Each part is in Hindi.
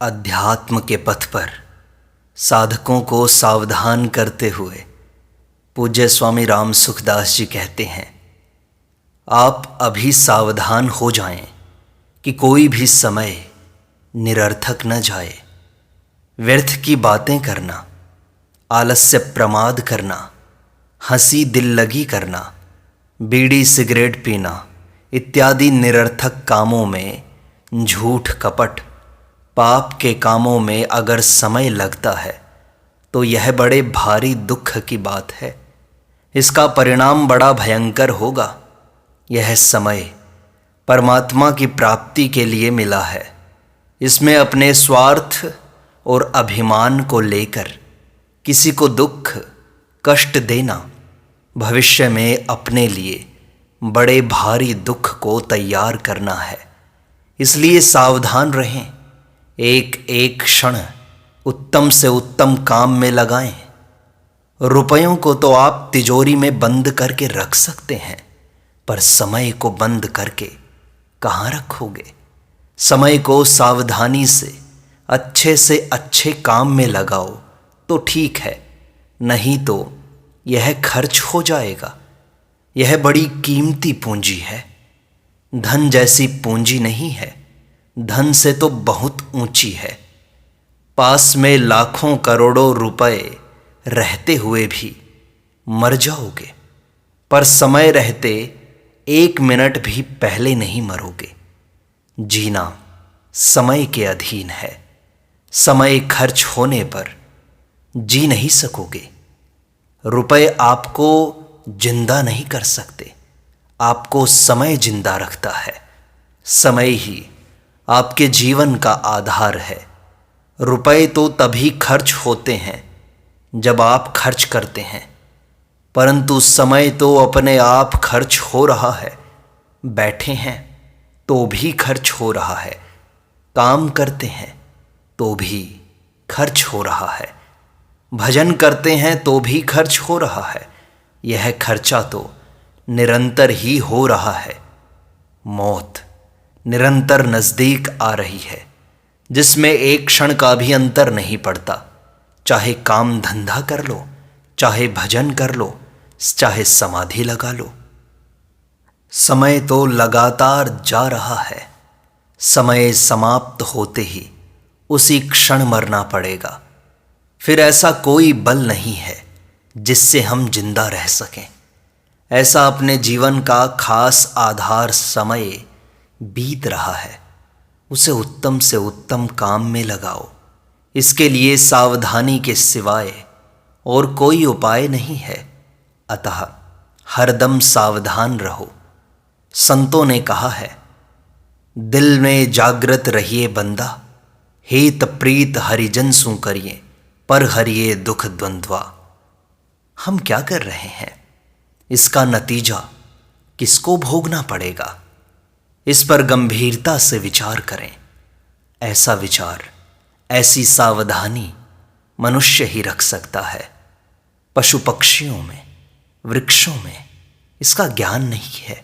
अध्यात्म के पथ पर साधकों को सावधान करते हुए पूज्य स्वामी राम सुखदास जी कहते हैं, आप अभी सावधान हो जाएं कि कोई भी समय निरर्थक न जाए। व्यर्थ की बातें करना, आलस्य प्रमाद करना, हंसी दिल लगी करना, बीड़ी सिगरेट पीना इत्यादि निरर्थक कामों में, झूठ कपट पाप के कामों में अगर समय लगता है तो यह बड़े भारी दुख की बात है। इसका परिणाम बड़ा भयंकर होगा। यह समय परमात्मा की प्राप्ति के लिए मिला है। इसमें अपने स्वार्थ और अभिमान को लेकर किसी को दुख कष्ट देना भविष्य में अपने लिए बड़े भारी दुख को तैयार करना है। इसलिए सावधान रहें। एक एक क्षण उत्तम से उत्तम काम में लगाएं। रुपयों को तो आप तिजोरी में बंद करके रख सकते हैं, पर समय को बंद करके कहाँ रखोगे? समय को सावधानी से अच्छे काम में लगाओ तो ठीक है, नहीं तो यह खर्च हो जाएगा। यह बड़ी कीमती पूंजी है। धन जैसी पूंजी नहीं है, धन से तो बहुत ऊंची है। पास में लाखों करोड़ों रुपए रहते हुए भी मर जाओगे, पर समय रहते एक मिनट भी पहले नहीं मरोगे। जीना समय के अधीन है। समय खर्च होने पर जी नहीं सकोगे। रुपए आपको जिंदा नहीं कर सकते, आपको समय जिंदा रखता है। समय ही आपके जीवन का आधार है। रुपए तो तभी खर्च होते हैं जब आप खर्च करते हैं, परंतु समय तो अपने आप खर्च हो रहा है। बैठे हैं तो भी खर्च हो रहा है, काम करते हैं तो भी खर्च हो रहा है, भजन करते हैं तो भी खर्च हो रहा है। यह खर्चा तो निरंतर ही हो रहा है। मौत निरंतर नज़दीक आ रही है, जिसमें एक क्षण का भी अंतर नहीं पड़ता। चाहे काम धंधा कर लो, चाहे भजन कर लो, चाहे समाधि लगा लो, समय तो लगातार जा रहा है। समय समाप्त होते ही उसी क्षण मरना पड़ेगा। फिर ऐसा कोई बल नहीं है जिससे हम जिंदा रह सकें। ऐसा अपने जीवन का खास आधार समय बीत रहा है, उसे उत्तम से उत्तम काम में लगाओ। इसके लिए सावधानी के सिवाय और कोई उपाय नहीं है। अतः हरदम सावधान रहो। संतों ने कहा है, दिल में जागृत रहिए बंदा, हेत प्रीत हरिजन सु करिए, पर हरिए दुख द्वंद्वा। हम क्या कर रहे हैं? इसका नतीजा किसको भोगना पड़ेगा? इस पर गंभीरता से विचार करें। ऐसा विचार, ऐसी सावधानी मनुष्य ही रख सकता है। पशु पक्षियों में, वृक्षों में इसका ज्ञान नहीं है।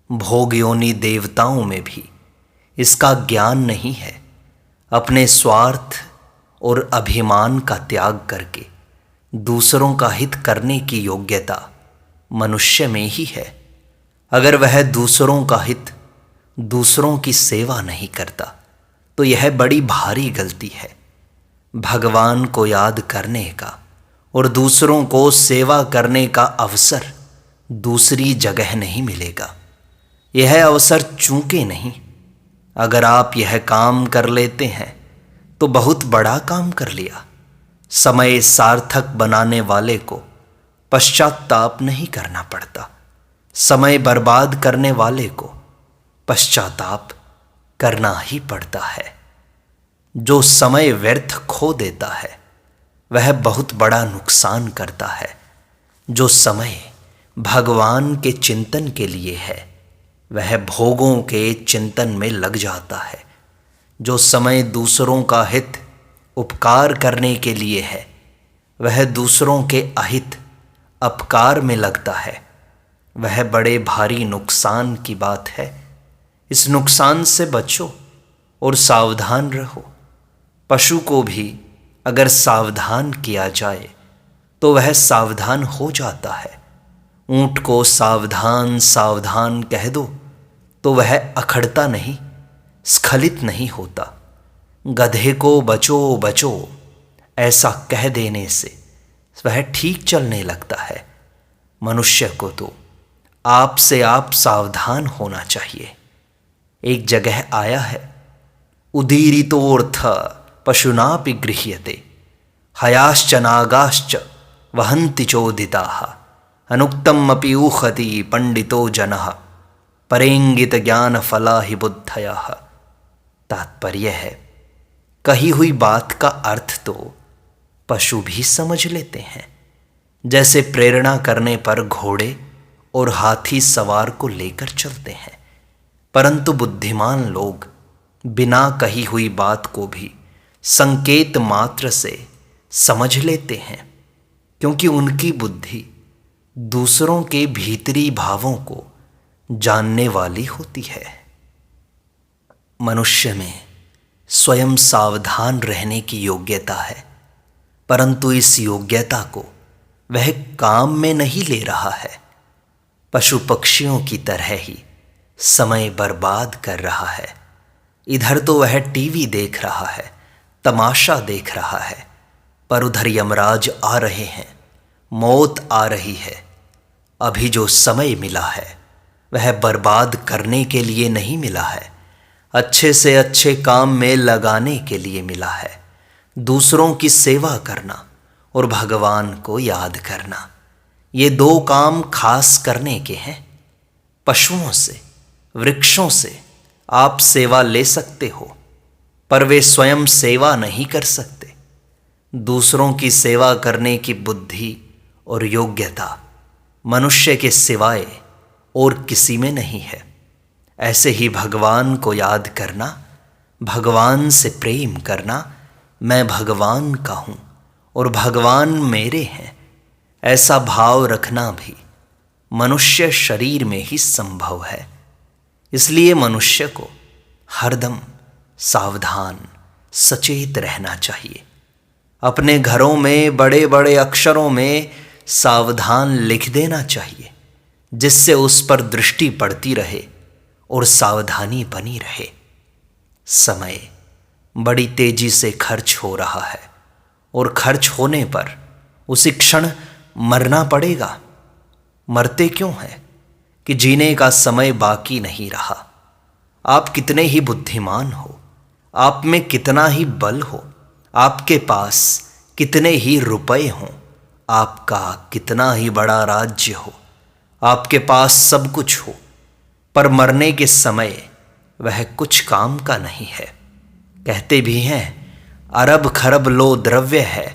भोग योनि देवताओं में भी इसका ज्ञान नहीं है। अपने स्वार्थ और अभिमान का त्याग करके दूसरों का हित करने की योग्यता मनुष्य में ही है। अगर वह दूसरों का हित, दूसरों की सेवा नहीं करता तो यह बड़ी भारी गलती है। भगवान को याद करने का और दूसरों को सेवा करने का अवसर दूसरी जगह नहीं मिलेगा। यह अवसर चूके नहीं। अगर आप यह काम कर लेते हैं तो बहुत बड़ा काम कर लिया। समय सार्थक बनाने वाले को पश्चाताप नहीं करना पड़ता। समय बर्बाद करने वाले को पश्चाताप करना ही पड़ता है। जो समय व्यर्थ खो देता है वह बहुत बड़ा नुकसान करता है। जो समय भगवान के चिंतन के लिए है वह भोगों के चिंतन में लग जाता है। जो समय दूसरों का हित, उपकार करने के लिए है वह दूसरों के अहित, अपकार में लगता है। वह बड़े भारी नुकसान की बात है। इस नुकसान से बचो और सावधान रहो। पशु को भी अगर सावधान किया जाए तो वह सावधान हो जाता है। ऊंट को सावधान सावधान कह दो तो वह अखड़ता नहीं, स्खलित नहीं होता। गधे को बचो बचो ऐसा कह देने से वह ठीक चलने लगता है। मनुष्य को तो आप से आप सावधान होना चाहिए। एक जगह आया है, उदीरितोऽर्थ पशुनापि गृह्यते, हयाश्च नागाश्च वहन्ति चोदिताः, अनुक्तम् अपि ऊहति पंडितो जनः, परेंगित ज्ञान फला हि बुद्धयः। तात्पर्य है, कही हुई बात का अर्थ तो पशु भी समझ लेते हैं। जैसे प्रेरणा करने पर घोड़े और हाथी सवार को लेकर चलते हैं, परंतु बुद्धिमान लोग बिना कही हुई बात को भी संकेत मात्र से समझ लेते हैं, क्योंकि उनकी बुद्धि दूसरों के भीतरी भावों को जानने वाली होती है। मनुष्य में स्वयं सावधान रहने की योग्यता है, परंतु इस योग्यता को वह काम में नहीं ले रहा है। पशु पक्षियों की तरह ही समय बर्बाद कर रहा है। इधर तो वह टीवी देख रहा है, तमाशा देख रहा है, पर उधर यमराज आ रहे हैं, मौत आ रही है। अभी जो समय मिला है वह बर्बाद करने के लिए नहीं मिला है, अच्छे से अच्छे काम में लगाने के लिए मिला है। दूसरों की सेवा करना और भगवान को याद करना, ये दो काम खास करने के हैं। पशुओं से, वृक्षों से आप सेवा ले सकते हो, पर वे स्वयं सेवा नहीं कर सकते। दूसरों की सेवा करने की बुद्धि और योग्यता मनुष्य के सिवाय और किसी में नहीं है। ऐसे ही भगवान को याद करना, भगवान से प्रेम करना, मैं भगवान का हूँ और भगवान मेरे हैं, ऐसा भाव रखना भी मनुष्य शरीर में ही संभव है। इसलिए मनुष्य को हरदम सावधान सचेत रहना चाहिए। अपने घरों में बड़े बड़े अक्षरों में सावधान लिख देना चाहिए, जिससे उस पर दृष्टि पड़ती रहे और सावधानी बनी रहे। समय बड़ी तेजी से खर्च हो रहा है और खर्च होने पर उसी क्षण मरना पड़ेगा। मरते क्यों हैं? कि जीने का समय बाकी नहीं रहा। आप कितने ही बुद्धिमान हो, आप में कितना ही बल हो, आपके पास कितने ही रुपए हों, आपका कितना ही बड़ा राज्य हो, आपके पास सब कुछ हो, पर मरने के समय वह कुछ काम का नहीं है। कहते भी हैं, अरब खरब लो द्रव्य है,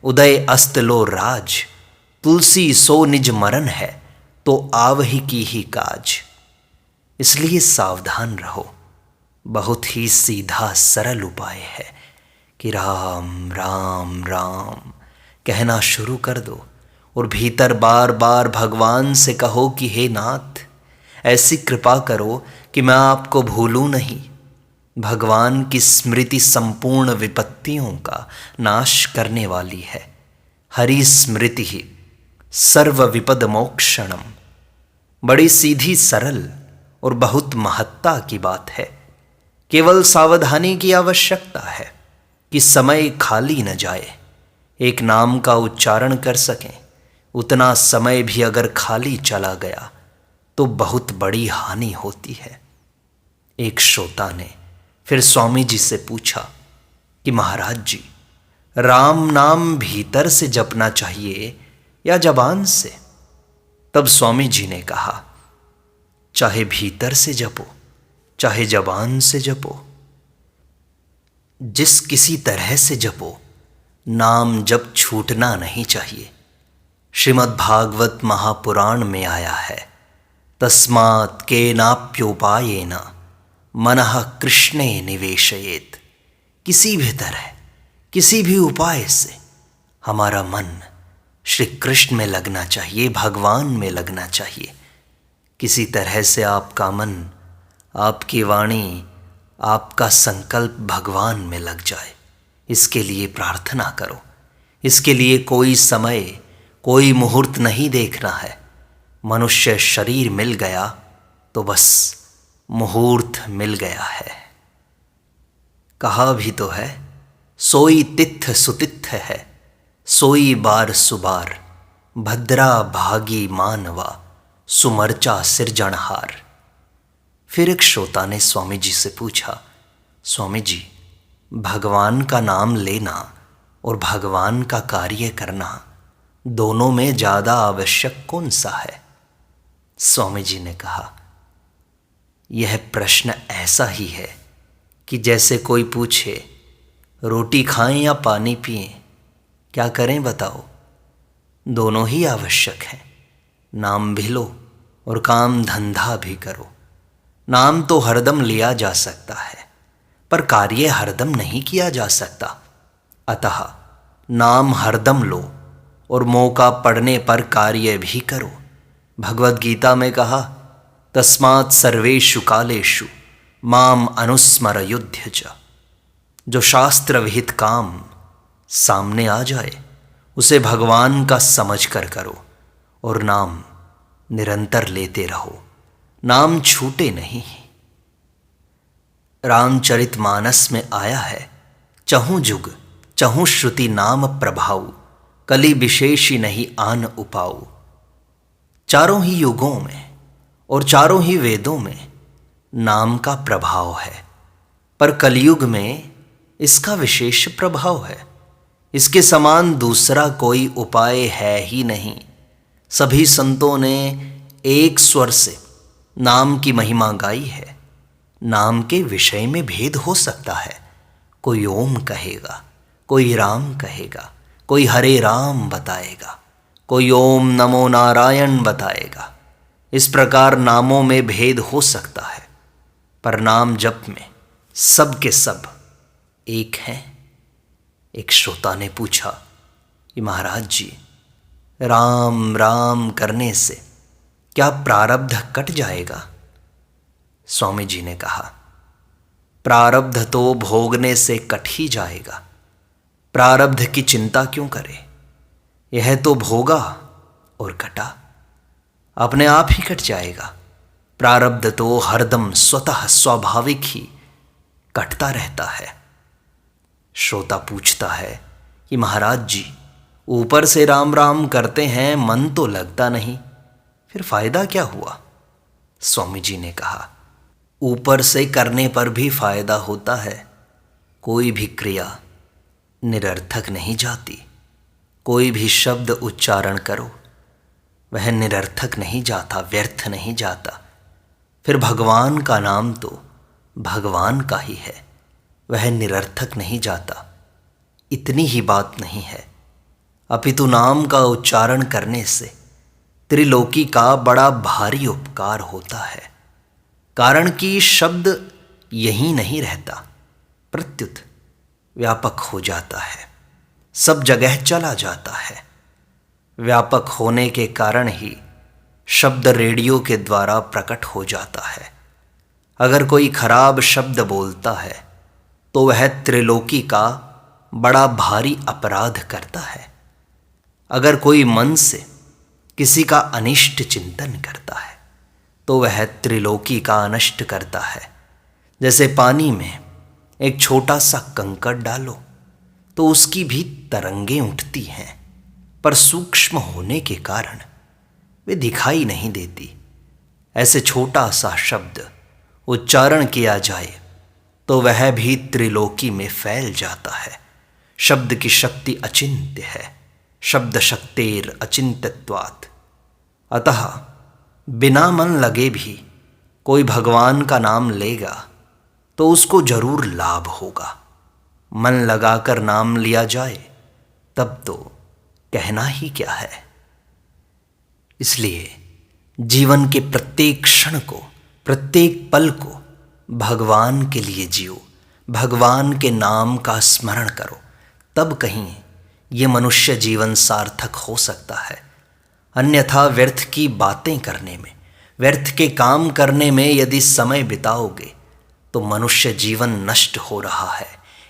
उदय अस्त लो राज, तुलसी सो निज मरण है, तो आवहि की ही काज। इसलिए सावधान रहो। बहुत ही सीधा सरल उपाय है कि राम राम राम कहना शुरू कर दो और भीतर बार बार भगवान से कहो कि हे नाथ, ऐसी कृपा करो कि मैं आपको भूलूं नहीं। भगवान की स्मृति संपूर्ण विपत्तियों का नाश करने वाली है। हरि स्मृति ही सर्व विपद मोक्षणम। बड़ी सीधी सरल और बहुत महत्ता की बात है। केवल सावधानी की आवश्यकता है कि समय खाली न जाए। एक नाम का उच्चारण कर सकें, उतना समय भी अगर खाली चला गया तो बहुत बड़ी हानि होती है। एक श्रोता ने फिर स्वामी जी से पूछा कि महाराज जी, राम नाम भीतर से जपना चाहिए या जबान से? तब स्वामी जी ने कहा, चाहे भीतर से जपो चाहे जबान से जपो, जिस किसी तरह से जपो, नाम जब छूटना नहीं चाहिए। श्रीमद् भागवत महापुराण में आया है, तस्मात् केनाप्योपायेन मनः कृष्णे निवेशयेत्। किसी भी तरह, किसी भी उपाय से हमारा मन श्री कृष्ण में लगना चाहिए, भगवान में लगना चाहिए। किसी तरह से आपका मन, आपकी वाणी, आपका संकल्प भगवान में लग जाए, इसके लिए प्रार्थना करो। इसके लिए कोई समय, कोई मुहूर्त नहीं देखना है। मनुष्य शरीर मिल गया तो बस मुहूर्त मिल गया है। कहा भी तो है, सोई तिथ सुतिथ है, सोई बार सुबार, भद्रा भागी मानवा, सुमरचा सिरजनहार। फिर एक श्रोता ने स्वामी जी से पूछा, स्वामी जी, भगवान का नाम लेना और भगवान का कार्य करना, दोनों में ज़्यादा आवश्यक कौन सा है? स्वामी जी ने कहा, यह प्रश्न ऐसा ही है कि जैसे कोई पूछे, रोटी खाएं या पानी पिएं, क्या करें बताओ? दोनों ही आवश्यक हैं। नाम भी लो और काम धंधा भी करो। नाम तो हरदम लिया जा सकता है, पर कार्य हरदम नहीं किया जा सकता। अतः नाम हरदम लो और मौका पड़ने पर कार्य भी करो। भगवद गीता में कहा, तस्मात् सर्वेषु कालेषु माम अनुस्मर युध्य च। जो शास्त्र विहित काम सामने आ जाए उसे भगवान का समझ कर करो और नाम निरंतर लेते रहो, नाम छूटे नहीं। रामचरितमानस में आया है, चहु जुग चहु श्रुति नाम प्रभाऊ, कलि विशेषी नहीं आन उपाऊ। चारों ही युगों में और चारों ही वेदों में नाम का प्रभाव है, पर कलयुग में इसका विशेष प्रभाव है। इसके समान दूसरा कोई उपाय है ही नहीं। सभी संतों ने एक स्वर से नाम की महिमा गाई है। नाम के विषय में भेद हो सकता है। कोई ओम कहेगा, कोई राम कहेगा, कोई हरे राम बताएगा, कोई ओम नमो नारायण बताएगा। इस प्रकार नामों में भेद हो सकता है, पर नाम जप में सब के सब एक हैं। एक श्रोता ने पूछा कि महाराज जी, राम राम करने से क्या प्रारब्ध कट जाएगा? स्वामी जी ने कहा, प्रारब्ध तो भोगने से कट ही जाएगा। प्रारब्ध की चिंता क्यों करे? यह तो भोगा और कटा, अपने आप ही कट जाएगा। प्रारब्ध तो हरदम स्वतः स्वाभाविक ही कटता रहता है। श्रोता पूछता है कि महाराज जी, ऊपर से राम राम करते हैं, मन तो लगता नहीं, फिर फायदा क्या हुआ? स्वामी जी ने कहा, ऊपर से करने पर भी फायदा होता है। कोई भी क्रिया निरर्थक नहीं जाती। कोई भी शब्द उच्चारण करो, वह निरर्थक नहीं जाता, व्यर्थ नहीं जाता। फिर भगवान का नाम तो भगवान का ही है, वह निरर्थक नहीं जाता। इतनी ही बात नहीं है, अपितु नाम का उच्चारण करने से त्रिलोकी का बड़ा भारी उपकार होता है। कारण कि शब्द यही नहीं रहता, प्रत्युत व्यापक हो जाता है, सब जगह चला जाता है। व्यापक होने के कारण ही शब्द रेडियो के द्वारा प्रकट हो जाता है। अगर कोई खराब शब्द बोलता है तो वह त्रिलोकी का बड़ा भारी अपराध करता है। अगर कोई मन से किसी का अनिष्ट चिंतन करता है तो वह त्रिलोकी का अनष्ट करता है। जैसे पानी में एक छोटा सा कंकड़ डालो तो उसकी भी तरंगें उठती हैं, पर सूक्ष्म होने के कारण वे दिखाई नहीं देती। ऐसे छोटा सा शब्द उच्चारण किया जाए तो वह भी त्रिलोकी में फैल जाता है। शब्द की शक्ति अचिंत्य है, शब्द शक्तेर अचिंत्यत्वात्। अतः बिना मन लगे भी कोई भगवान का नाम लेगा तो उसको जरूर लाभ होगा। मन लगाकर नाम लिया जाए तब तो कहना ही क्या है। इसलिए जीवन के प्रत्येक क्षण को, प्रत्येक पल को भगवान के लिए जियो, भगवान के नाम का स्मरण करो, तब कहीं ये मनुष्य जीवन सार्थक हो सकता है। अन्यथा व्यर्थ की बातें करने में, व्यर्थ के काम करने में यदि समय बिताओगे तो मनुष्य जीवन नष्ट हो रहा है,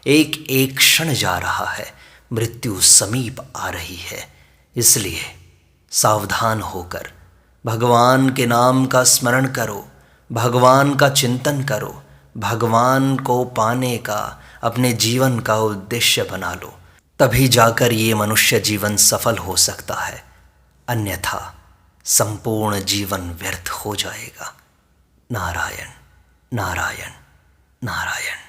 एक एक क्षण जा रहा है, मृत्यु समीप आ रही है। इसलिए सावधान होकर भगवान के नाम का स्मरण करो, भगवान का चिंतन करो, भगवान को पाने का अपने जीवन का उद्देश्य बना लो। तभी जाकर ये मनुष्य जीवन सफल हो सकता है, अन्यथा संपूर्ण जीवन व्यर्थ हो जाएगा। नारायण नारायण नारायण।